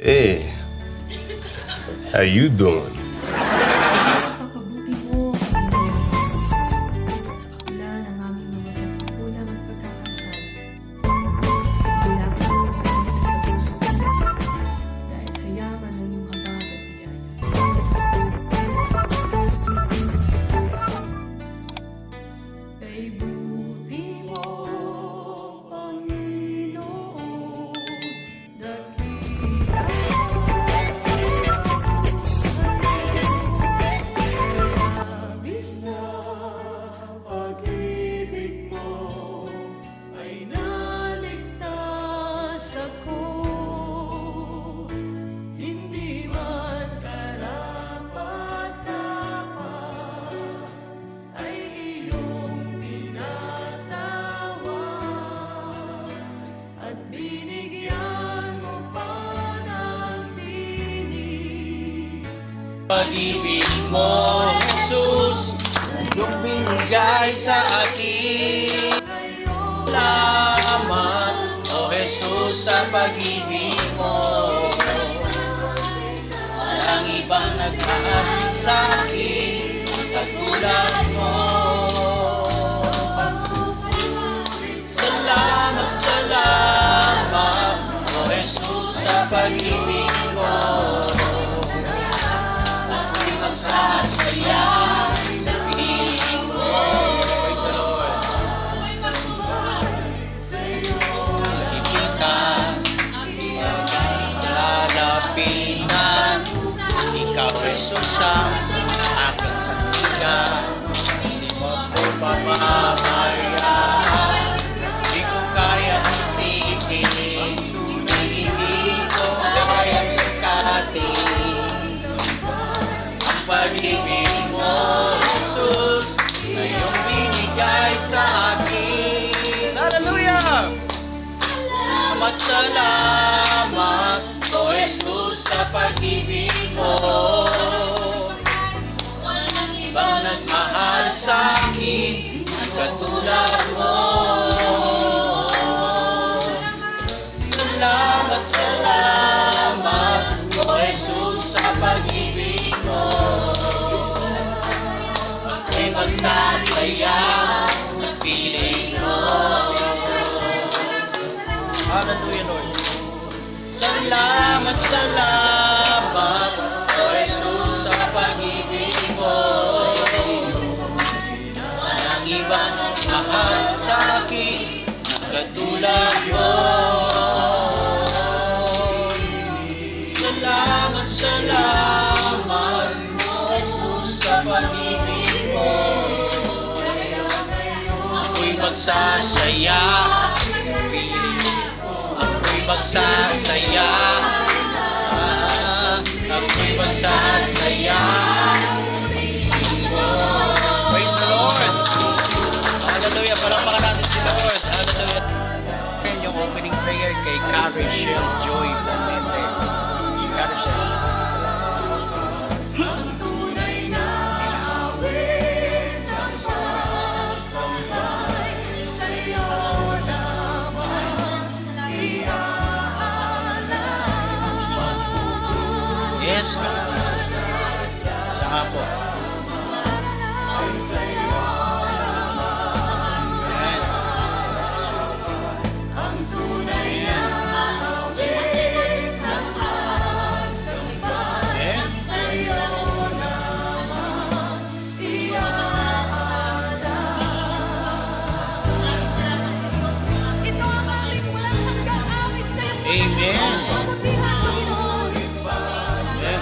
Hey, how you doing? Napakabuti mo, Panginoon. Sa kabila ng aming mga pagkukulang at pagkakasala, hinapin mo ang pagkakas sa puso ko dahil sa yaman ng iyong habag at biyaya. Kay buti mo, Panginoon, dakila. Labis na pag-ibig mo ay naligtas ako. Hindi man karapat-dapat ay iyong tinatawag at binigyan mo pa ng tinig. Pag-ibig mo, Jesus, yung binigay sa akin. Salamat, O Jesus, sa pag-ibig mo. Walang ibang nagmahal sa akin, katulad mo. Salamat, salamat, O Jesus, sa pag-ibig mo. Magsasaya sa piling mo. Praise the Lord. Kaibigan, lalapitan, ikaw Jesus ang aking sandigan. Hindi mo ko papabayaan, di ko kaya isipin, hindi ko kaya sukatin. Pag-ibig mo, Jesus, na iyong binigay sa akin. Hallelujah! Salamat, salamat, O Jesus, sa pag-ibig mo. Walang ibang nagmahal sa akin, ang katulad mo. Salamat, salamat, O Jesus, sa pag-ibig mo. Ako'y magsasaya sa piling mo. Hallelujah, Lord. Salamat, salamat, O Jesus, sa pag-ibig mo. Walang ibang mahal sa akin, katulad mo. Salamat, salamat, O Jesus, sa pag-ibig mo. Ako'y magsasaya sa piling mo. Ako'y magsasaya. Ako'y magsasaya sa piling mo. Praise the Lord. Hallelujah. Palakpakan natin si Lord. Hallelujah. And yung opening prayer kay Carishel Joy Bonete. Carishel. Tunay na awit ang sasampay sa iyo naman iaalala. Yes, Lord Jesus. Sa po. Ang sa iyo naman Amen. ang tunay na awit ng sasampay Amen. sa iyo naman iaalala. Ito ang aming walang hanggang awit sa iyo. Amen. Kabutihan, Panginoon. Amen.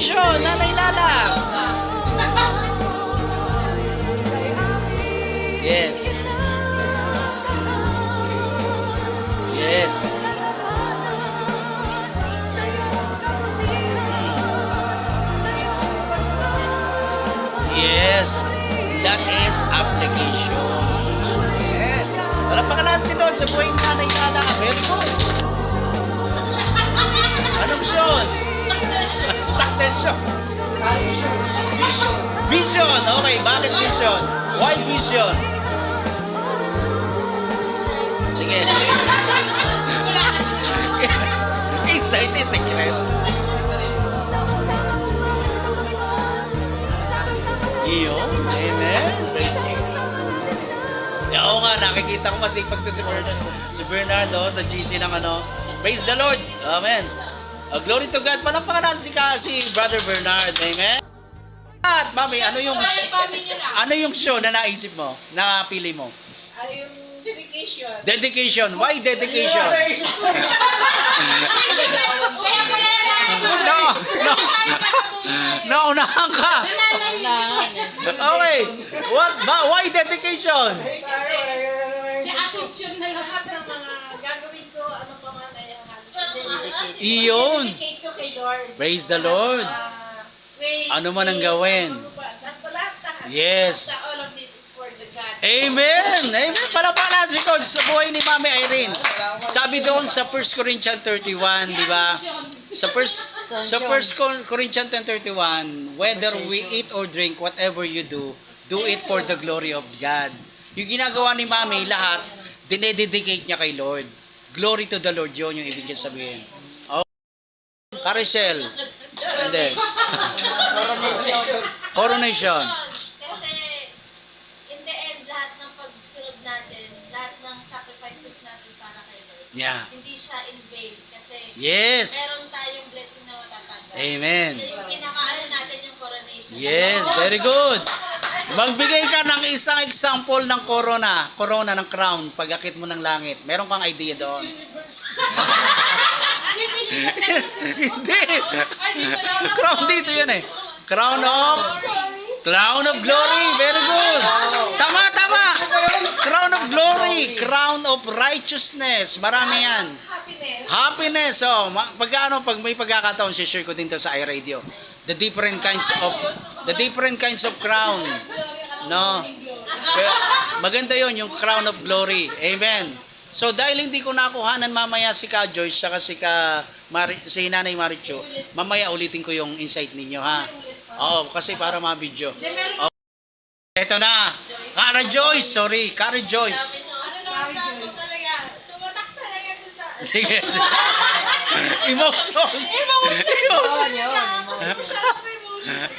application, Nanay Lala. Yes. Yes. Yes. That is application. Yes. Walang pangalan si Lord sa buhay ni Nanay Lala. Very good. Anong Sean? Succession. Vision. Okay, bakit vision? Why vision? Sige. Insight is secret. Iyo. Amen. Praise God. Oo nga, nakikita ko masipag to si Bernard. Si Bernard, sa GC ng ano. Praise the Lord. Amen. Glory to God. Palampakan natin si Brother Bernard. Amen. At mami, ano yung show na naisip mo? Napili mo? Ay, yung dedication. Dedication. Why dedication? No. Naunahan ka. Okay. Why dedication? Lahat ng mga gagawin ko, ano pa man ay halos. Iyon. Dedicate ko kay Lord. Praise the Lord. Ways, Ano man ang means, gawin. ano pa. Basta lahat. Yes. Basta all of this is for the God. Amen! Amen! Palapalan si Coach sa buhay ni Mami Irene. Sabi doon sa 1 Corinthians 31, di ba? Sa 1 Corinthians 10:31, whether we eat or drink, whatever you do it for the glory of God. Yung ginagawa ni Mami, lahat, dinededicate niya kay Lord. Glory to the Lord, yun yung ibig sabihin. Oh. Caricel. Hindi. Coronation. Kasi, in the end, lahat ng pagsunod natin, lahat ng sacrifices natin para kay Lord, Yeah. hindi siya in vain. Kasi, Yes. meron tayong blessing na matatanggap. Amen. Yung pinakaano natin yung coronation. Yes, very good. Magbigay ka ng isang example ng corona ng crown, pag-akit mo ng langit. Meron kang idea doon? Hindi. Crown dito yan eh. Crown of glory. Very good. Tama. Crown of glory. Crown of righteousness. Marami yan. Happiness. Oh, pag may pagkakataon, share ko din to sa iRadio. The different kinds of crown. No. Kaya, maganda 'yon, yung crown of glory. Amen. So dahil hindi ko nakuhanan mamaya si Ka Joyce saka si Nanay Marichu, mamaya ulitin ko yung insight ninyo ha. Oo, kasi para ma-video. Ito na. Cara Joyce. Ano naman mo talaga? Tumatak talaga dun sa... Sige. Emotion. Kasi masyado ko emotion.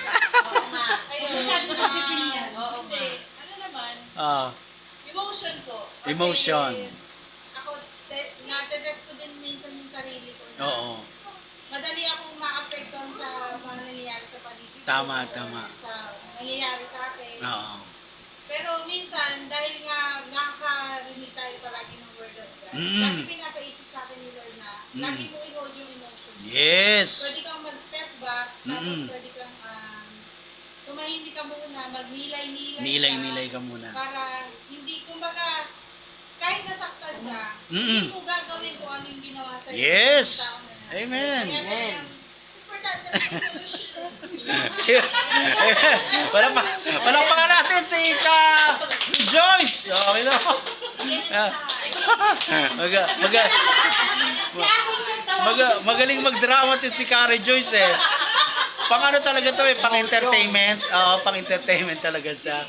Kayo, masyado na bibigyan. Oo, hindi. Ano naman? Emotion ko. Kasi, Emotion. Ako, natetest ko din minsan yung sarili ko. Na Oo. Madali akong ma-apektuhan sa mga nangyayari sa paligid ko. Tama. Sa nangyayari sa akin. Oo. Pero minsan, dahil nga nakakarinig tayo palagi ng Word of God, Mm. lagi pinapaisip sa akin ni Lord na lagi mo i-hold yung emotions. Yes. Pwede kang mag-step back, tapos Mm. pwede kang tumahimik ka muna, magnilay-nilay Nilay ka muna. para hindi, kumbaga, kahit nasaktan ka, Mm. hindi mo gagawin kung ano yung ginawa sa'yo. Yes. ng tao na yan. Amen. Kaya, importante na yung emotion. Walang pa natin si Ka Joyce. Okay na. Magaling mag-drama to si Karen Joyce eh. Pang ano talaga to eh, pang entertainment. Oo, pang entertainment talaga siya.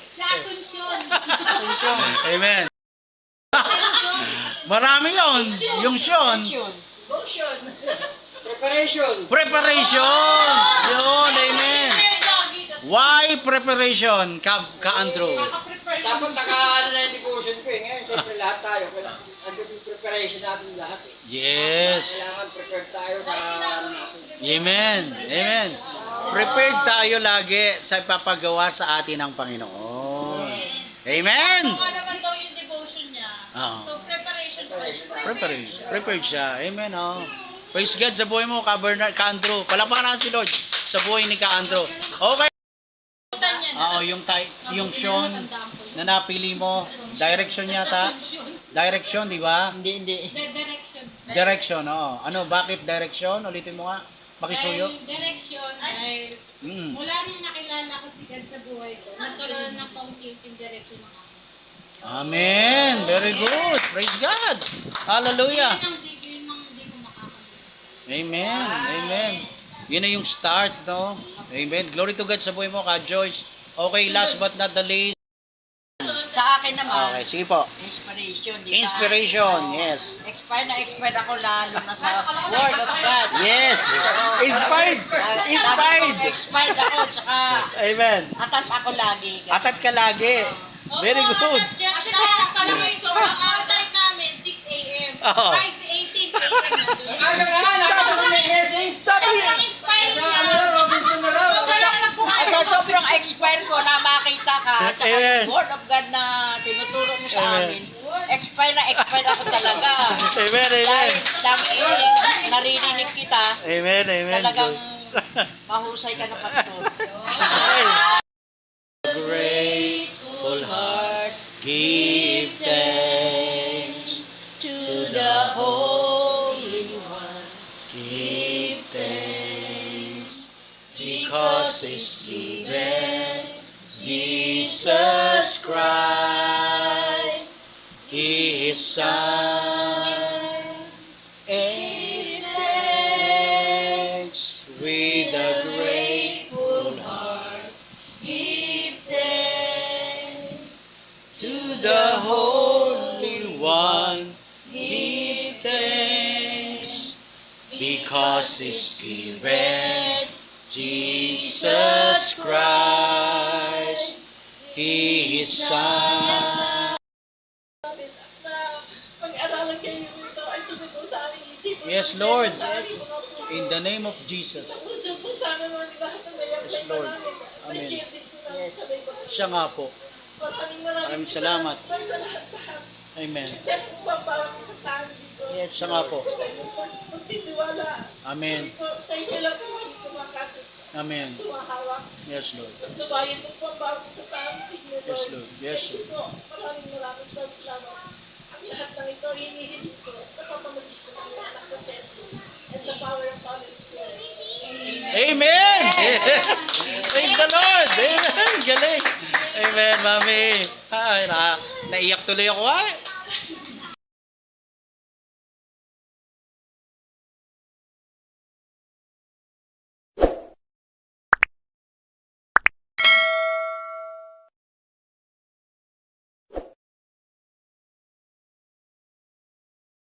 Amen. Marami yon, yung Sean. Emotion. Preparation. Yun, amen. Why preparation, Ka Andrew? Dapat naka-ano na yung devotion ko eh. Ngayon, siyempre lahat tayo. Andun yung preparation natin lahat eh. Yes. Kailangan prepared tayo sa ano natin. Amen. Amen. Prepared tayo lagi sa ipapagawa sa atin ng Panginoon. Amen. Kung ano naman daw yung devotion niya. Oo. So, preparation first. Prepared siya. Amen. Oh. Praise God sa buhay mo, Ka Bernard, Ka Andrew. Palakpakan natin si Lord. sa buhay ni Ka Andrew. Okay. Putan niya na. Oo, yung Sean na napili mo, direction yata. Direction, di ba? Hindi. Direction. Direction, oo. Ano, bakit direction? Ulitin mo nga. Pakisuyo. Direction ay Mula nung nakilala ko si God sa buhay ko, nagkaroon ng paunti-unting direction ng ako. Amen. Very good. Praise God. Hallelujah. Yun ang hindi ko makakalimutan. Amen. Amen. Yun na yung start, no? Amen. Glory to God sa buhay mo, Ka Joyce. Okay, last but not the least. Sa akin naman, Okay, sige po. inspiration, di ba? Inspiration, yes. Expired ako lalo na sa Word of God. Yes. Inspired. Inspired. Expired ako, tsaka Amen. atat ako lagi. Atat ka lagi. Very good. Kasi sobrang hour time namin, 6 a.m. Oo. 5:18 a.m. nandun. Ano nga, nakita ko may message. Sabi, Sa ano, Robinson na raw. Sa sobrang expired ko na makita ka, tsaka Amen. yung Word of God na tinuturo mo sa Amen. amin, expired ako talaga. Amen, Dahil amen. lagi naririnig kita, Amen, amen. talagang mahusay ka na pastor. Grateful heart, give thanks to the Holy One. Give thanks because it's given Jesus Christ, His Son. Give thanks with a grateful heart. Give thanks to the Holy One. Give thanks because it's given Jesus Christ, His Son. pag-aralan kayo ito ay tumito sa aming isipan. Yes, Lord. Sa aming mga puso. In the name of Jesus. Puso po sa amin mga lahat ng nayang Yes, Lord. Amen. Appreciate din po namin sa may mga. Siya nga po. Maraming salamat. Sa lahat-lahat. Amen. Yes po po ang bawat isa sa amin dito. Siya nga po. Sa inyo po, magtitiwala. Amen. Po, sa inyo lang po kami kumakapit. Amen. Tumahawak. Yes, Lord. Tubayan mo po ang bawat isa sa amin dito. Yes, Lord. Yes, Thank you po. Maraming salamat. Ang lahat ng ito, hinihiling ko sa pamamagitan ng iyong anak na si Jesus and the power of Holy Spirit. Amen! Praise the Lord! Amen! Galing! Amen, Mami! Ay, naiyak tuloy ako, ay!